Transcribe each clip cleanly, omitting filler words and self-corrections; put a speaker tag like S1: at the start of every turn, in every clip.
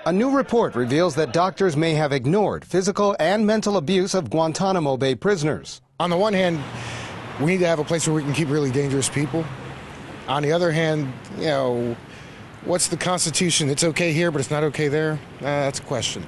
S1: A new report reveals that doctors may have ignored physical and mental abuse of Guantanamo Bay prisoners.
S2: On the one hand, we need to have a place where we can keep really dangerous people. On the other hand, what's the Constitution? It's okay here, but it's not okay there? That's a question.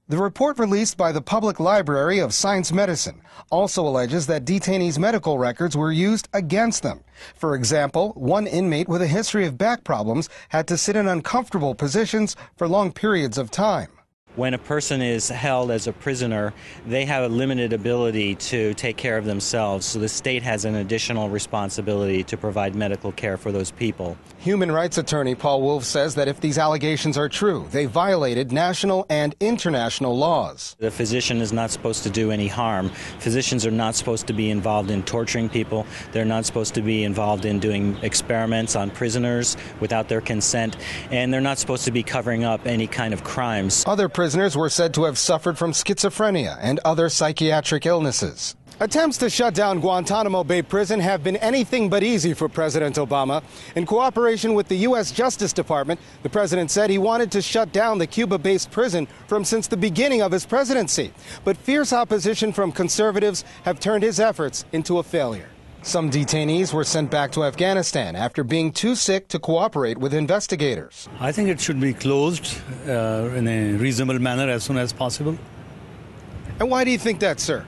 S1: The report released by the Public Library of Science Medicine also alleges that detainees' medical records were used against them. For example, one inmate with a history of back problems had to sit in uncomfortable positions for long periods of time.
S3: When a person is held as a prisoner, they have a limited ability to take care of themselves, so the state has an additional responsibility to provide medical care for those people.
S1: Human rights attorney Paul Wolf says that if these allegations are true, they violated national and international laws.
S3: The physician is not supposed to do any harm. Physicians are not supposed to be involved in torturing people. They're not supposed to be involved in doing experiments on prisoners without their consent, and they're not supposed to be covering up any kind of crimes.
S1: Other prisoners were said to have suffered from schizophrenia and other psychiatric illnesses. Attempts to shut down Guantanamo Bay Prison have been anything but easy for President Obama. In cooperation with the U.S. Justice Department, the president said he wanted to shut down the Cuba-based prison since the beginning of his presidency. But fierce opposition from conservatives have turned his efforts into a failure. Some detainees were sent back to Afghanistan after being too sick to cooperate with investigators.
S4: I think it should be closed in a reasonable manner as soon as possible.
S1: And why do you think that, sir?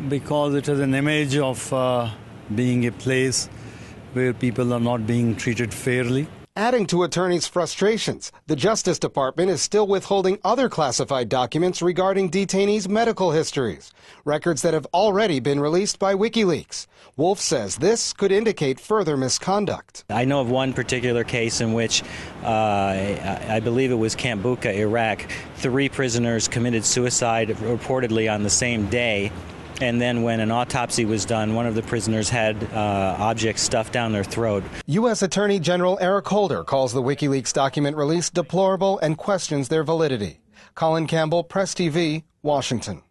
S4: Because it has an image of being a place where people are not being treated fairly.
S1: Adding to attorneys' frustrations, the Justice Department is still withholding other classified documents regarding detainees' medical histories, records that have already been released by WikiLeaks. Wolf says this could indicate further misconduct.
S3: I know of one particular case in which I believe it was Camp Bucca, Iraq. 3 prisoners committed suicide reportedly on the same day. And then when an autopsy was done, one of the prisoners had objects stuffed down their throat.
S1: U.S. Attorney General Eric Holder calls the WikiLeaks document release deplorable and questions their validity. Colin Campbell, Press TV, Washington.